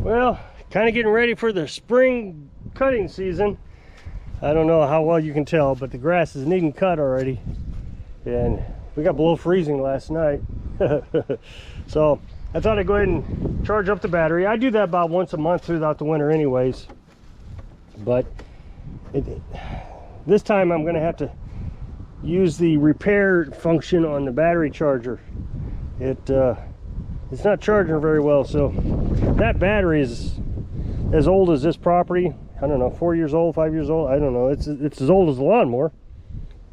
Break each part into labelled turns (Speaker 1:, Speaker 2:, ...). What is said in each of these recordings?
Speaker 1: Well, kind of getting ready for the spring cutting season. I don't know how well you can tell, but the grass is needing cut already. And we got below freezing last night. So I thought I'd go ahead and charge up the battery. I do that about once a month throughout the winter anyways. But this time I'm going to have to use the repair function on the battery charger. It's not charging very well, so that battery is as old as this property. I don't know, 4 years old, 5 years old, I don't know. It's as old as the lawnmower,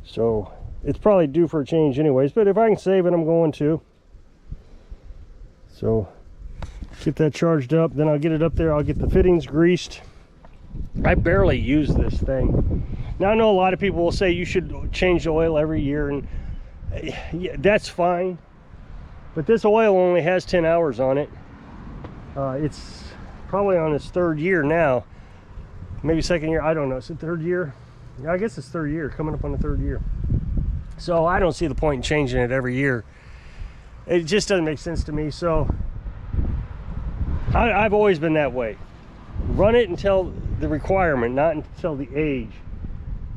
Speaker 1: so it's probably due for a change anyways. But if I can save it, I'm going to. So get that charged up, then I'll get it up there. I'll get the fittings greased. I barely use this thing. Now I know a lot of people will say you should change the oil every year, and yeah, that's fine. But this oil only has 10 hours on it. It's probably on its third year now. Maybe second year, I don't know. Is it third year? Yeah, I guess it's third year, coming up on the third year. So I don't see the point in changing it every year. It just doesn't make sense to me. So I've always been that way. Run it until the requirement, not until the age.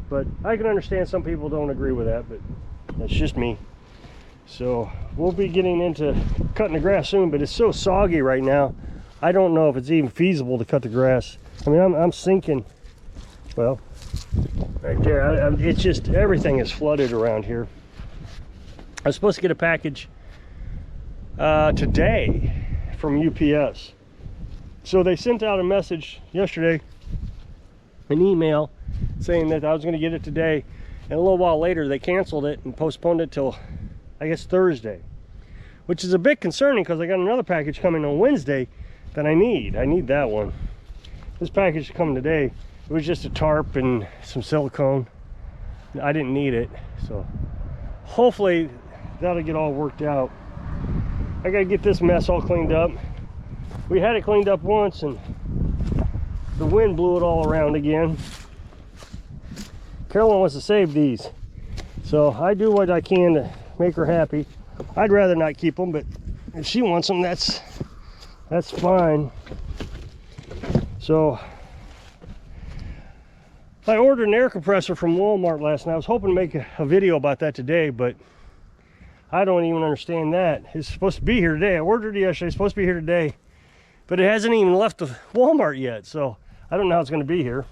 Speaker 1: But I can understand some people don't agree with that, but that's just me. So we'll be getting into cutting the grass soon, but it's so soggy right now. I don't know if it's even feasible to cut the grass. I mean, I'm sinking. Well, right there, it's just, everything is flooded around here. I was supposed to get a package today from UPS. So they sent out a message yesterday, an email, saying that I was going to get it today. And a little while later, they canceled it and postponed it till, I guess, Thursday. Which is a bit concerning because I got another package coming on Wednesday that I need. I need that one. This package is coming today. It was just a tarp and some silicone. I didn't need it. So hopefully that'll get all worked out. I gotta get this mess all cleaned up. We had it cleaned up once and the wind blew it all around again. Carolyn wants to save these, so I do what I can to make her happy. I'd rather not keep them, but if she wants them, that's fine. So I ordered an air compressor from Walmart last night. I was hoping to make a video about that today, but I don't even understand that. It's supposed to be here today. I ordered it yesterday. It's supposed to be here today, but it hasn't even left the Walmart yet, so I don't know how it's going to be here.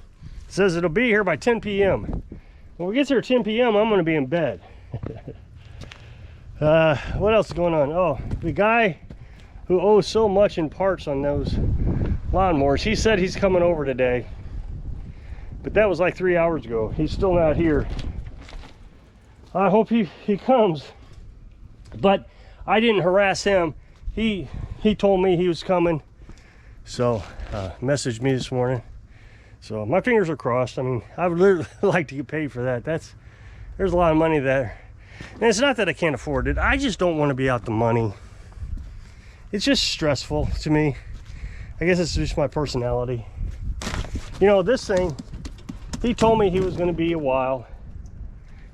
Speaker 1: It says it'll be here by 10 p.m. When we get here at 10 p.m., I'm going to be in bed. What else is going on? Oh, the guy who owes so much in parts on those lawnmowers, he said he's coming over today, but that was like 3 hours ago. He's still not here. I hope he comes, but I didn't harass him. He told me he was coming, so messaged me this morning. So my fingers are crossed. I mean, I would literally like to get paid for that. There's a lot of money there. And it's not that I can't afford it. I just don't want to be out the money. It's just stressful to me. I guess it's just my personality. You know, this thing, he told me he was going to be a while,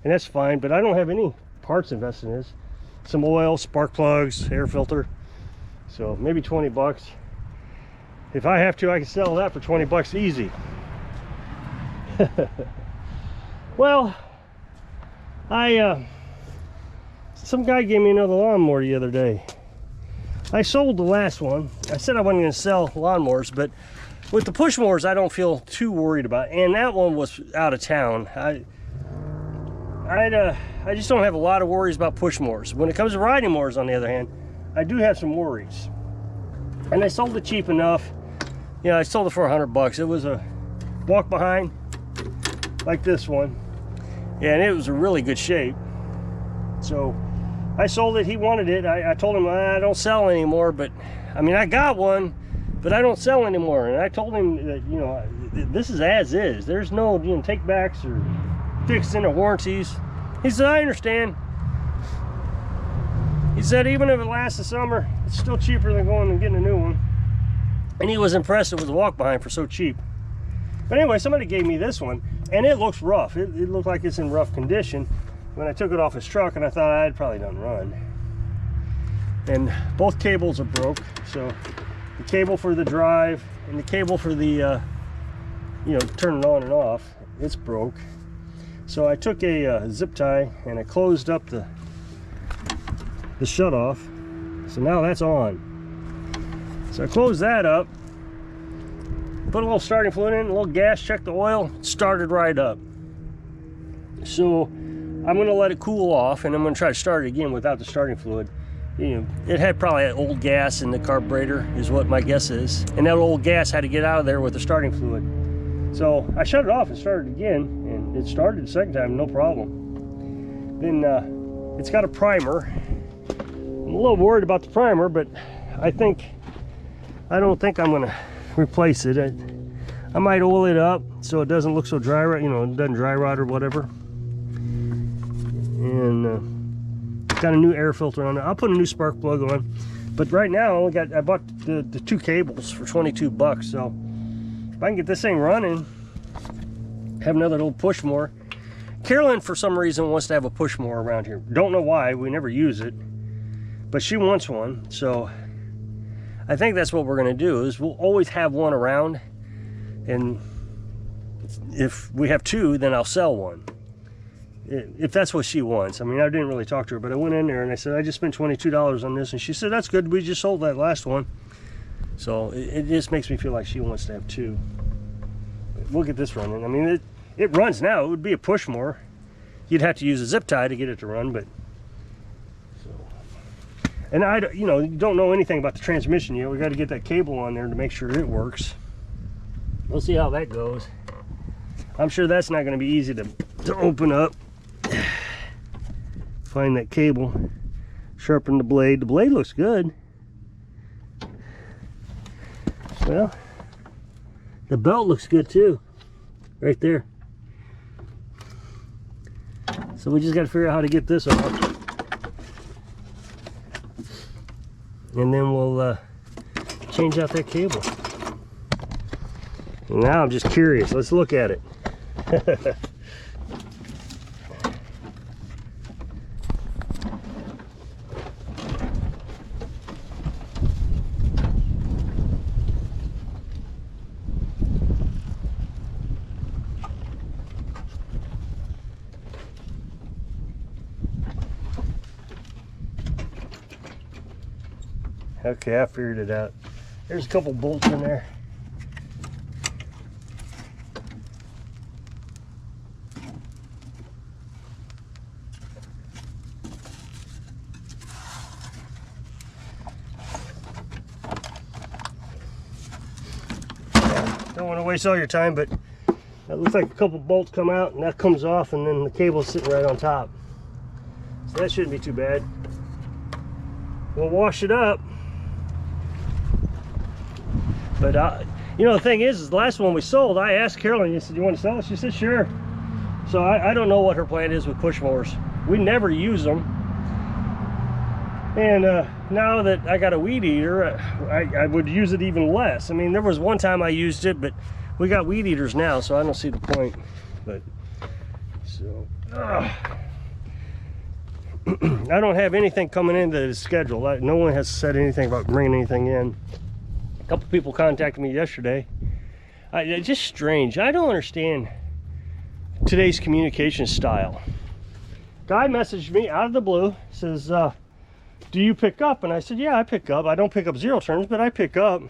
Speaker 1: and that's fine, but I don't have any parts invested in this. Some oil, spark plugs, air filter. So maybe 20 bucks. If I have to, I can sell that for 20 bucks easy. Well, some guy gave me another lawnmower the other day. I sold the last one. I said I wasn't going to sell lawnmowers, but with the push mowers, I don't feel too worried about it. And that one was out of town. I just don't have a lot of worries about push mowers. When it comes to riding mowers, on the other hand, I do have some worries. And I sold it cheap enough. You know, I sold it for 100 bucks. It was a walk behind like this one, and it was in really good shape. So I sold it. He wanted it. I told him I don't sell anymore, but I mean, I got one, but I don't sell anymore. And I told him that, you know, this is as is. There's no, you know, take backs or fixing or warranties. He said, I understand. He said, even if it lasts the summer, it's still cheaper than going and getting a new one. And he was impressed it was a walk behind for so cheap. But anyway, somebody gave me this one, and it looks rough. It looked like it's in rough condition when I took it off his truck, and I thought I'd probably done run. And both cables are broke, so the cable for the drive, and the cable for the you know, turn it on and off. It's broke. So I took a zip tie and I closed up the shut off. So now that's on. So I closed that up, put a little starting fluid in, a little gas, checked the oil, started right up. So I'm going to let it cool off, and I'm going to try to start it again without the starting fluid. You know, it had probably old gas in the carburetor, is what my guess is, and that old gas had to get out of there with the starting fluid. So I shut it off and started again, and it started the second time, no problem. Then it's got a primer. I'm a little worried about the primer, but I don't think I'm going to replace it. I might oil it up so it doesn't look so dry, you know, it doesn't dry rot or whatever. And got a new air filter on it. I'll put a new spark plug on. But right now I bought the 2 cables for 22 bucks. So if I can get this thing running, have another little push mower. Carolyn, for some reason, wants to have a push mower around here. Don't know why, we never use it, but she wants one. So I think that's what we're gonna do, is we'll always have one around, and if we have 2, then I'll sell one, if that's what she wants. I mean, I didn't really talk to her, but I went in there and I said, I just spent $22 on this, and she said, that's good, we just sold that last one. So it just makes me feel like she wants to have 2. But we'll get this running. I mean, it runs now. It would be a push mower. You'd have to use a zip tie to get it to run, but and you know, you don't know anything about the transmission yet. We got to get that cable on there to make sure it works. We'll see how that goes. I'm sure that's not going to be easy to open up. Find that cable, sharpen the blade. The blade looks good. Well, the belt looks good too, right there. So we just got to figure out how to get this off. And then we'll change out that cable. Now I'm just curious. Let's look at it. Okay, I figured it out. There's a couple bolts in there. Don't want to waste all your time, but that looks like a couple bolts come out, and that comes off, and then the cable's sitting right on top. So that shouldn't be too bad. We'll wash it up. But you know, the thing is the last one we sold, I asked Carolyn, you said, you want to sell it? She said, sure. So I don't know what her plan is with push mowers. We never use them. And now that I got a weed eater, I would use it even less. I mean, there was one time I used it, but we got weed eaters now, so I don't see the point. But so I don't have anything coming into the schedule. No one has said anything about bringing anything in. A couple people contacted me yesterday. It's just strange. I don't understand today's communication style. Guy messaged me out of the blue, says, do you pick up? And I said, yeah, I pick up. I don't pick up zero turns, but I pick up.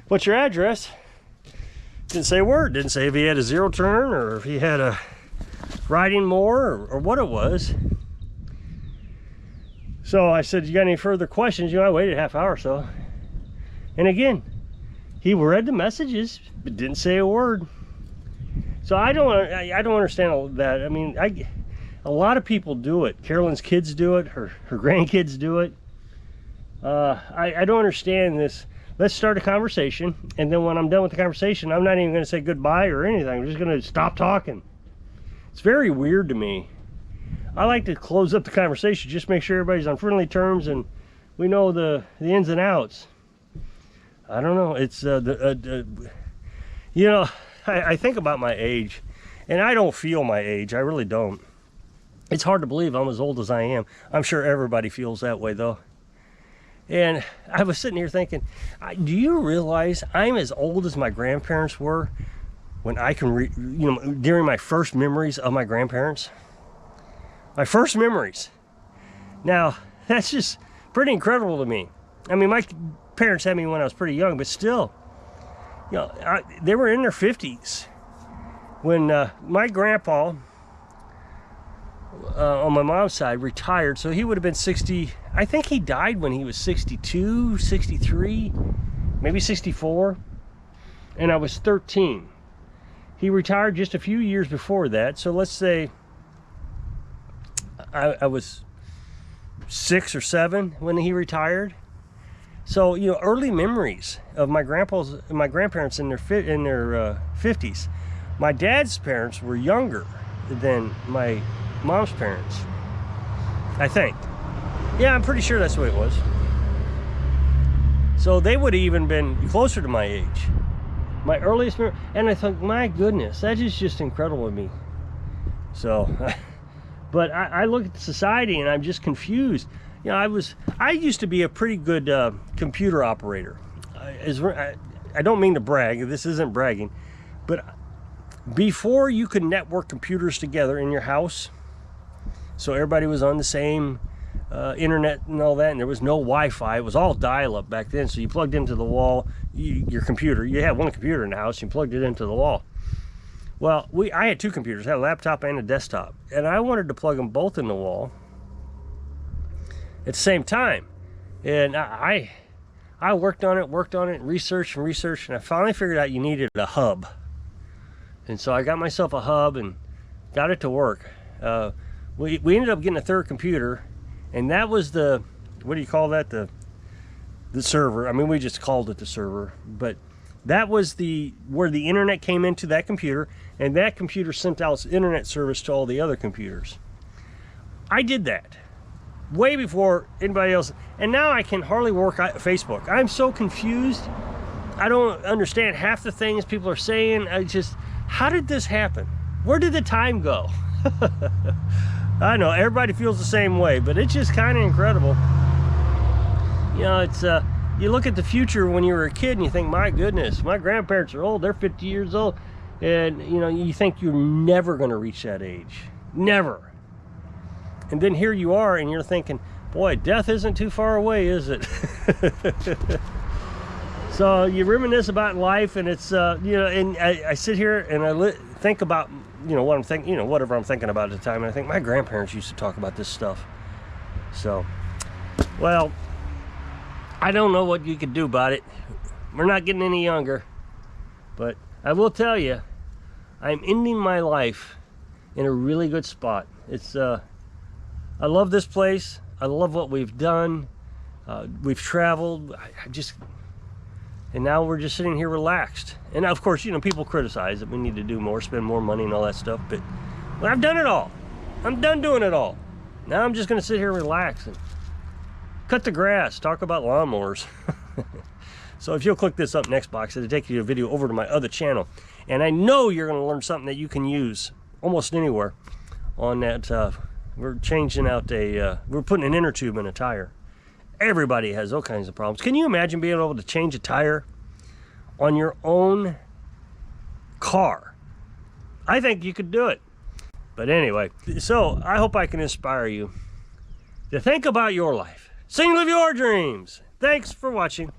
Speaker 1: What's your address? Didn't say a word. Didn't say if he had a zero turn or if he had a riding mower or what it was. So I said, you got any further questions? You know, I waited a half hour or so. And again, he read the messages, but didn't say a word. So I don't understand all that. I mean, a lot of people do it. Carolyn's kids do it. Her grandkids do it. I don't understand this. Let's start a conversation, and then when I'm done with the conversation, I'm not even going to say goodbye or anything. I'm just going to stop talking. It's very weird to me. I like to close up the conversation, just make sure everybody's on friendly terms and we know the ins and outs. I don't know. It's you know, I think about my age, and I don't feel my age. I really don't. It's hard to believe I'm as old as I am. I'm sure everybody feels that way though. And I was sitting here thinking, do you realize I'm as old as my grandparents were when I can, during my first memories of my grandparents? My first memories. Now, that's just pretty incredible to me. I mean, my parents had me when I was pretty young, but still, they were in their 50s. When my grandpa, on my mom's side, retired, so he would have been 60. I think he died when he was 62, 63, maybe 64, and I was 13. He retired just a few years before that, so let's say I was 6 or 7 when he retired. So, early memories of my grandparents in their 50s. My dad's parents were younger than my mom's parents, I think. Yeah, I'm pretty sure that's the way it was. So they would have even been closer to my age. My earliest memory, and I thought, my goodness, that is just incredible to me. So, but I look at society and I'm just confused. I used to be a pretty good computer operator. I don't mean to brag, this isn't bragging, but before you could network computers together in your house, so everybody was on the same internet and all that, and there was no Wi-Fi. It was all dial-up back then, so you plugged into the wall your computer. You had one computer in the house, you plugged it into the wall. Well, I had 2 computers. I had a laptop and a desktop, and I wanted to plug them both in the wall at the same time. And I worked on it, researched, and I finally figured out you needed a hub. And so I got myself a hub and got it to work. We ended up getting a 3rd computer, and that was the, what do you call that? The server. I mean, we just called it the server, but that was where the internet came into that computer, and that computer sent out internet service to all the other computers. I did that way before anybody else, and now I can hardly work Facebook. I'm so confused. I don't understand half the things people are saying. How did this happen? Where did the time go? I know everybody feels the same way, but it's just kind of incredible. It's you look at the future when you were a kid and you think, my goodness, my grandparents are old, they're 50 years old, and you think you're never going to reach that age, never. And then here you are, and you're thinking, boy, death isn't too far away, is it? So you reminisce about life, and it's and I sit here and I think about what I'm thinking, whatever I'm thinking about at the time, and I think my grandparents used to talk about this stuff. So, well, I don't know what you could do about it. We're not getting any younger, but I will tell you, I'm ending my life in a really good spot. It's I love this place. I love what we've done. We've traveled. And now we're just sitting here relaxed. And of course, people criticize that we need to do more, spend more money and all that stuff, but I've done it all. I'm done doing it all. Now I'm just gonna sit here and relax and cut the grass, talk about lawnmowers. So if you'll click this up next box, it'll take you to a video over to my other channel. And I know you're gonna learn something that you can use almost anywhere on that. We're changing out we're putting an inner tube in a tire. Everybody has all kinds of problems. Can you imagine being able to change a tire on your own car? I think you could do it. But anyway, so I hope I can inspire you to think about your life. Sing, live your dreams. Thanks for watching.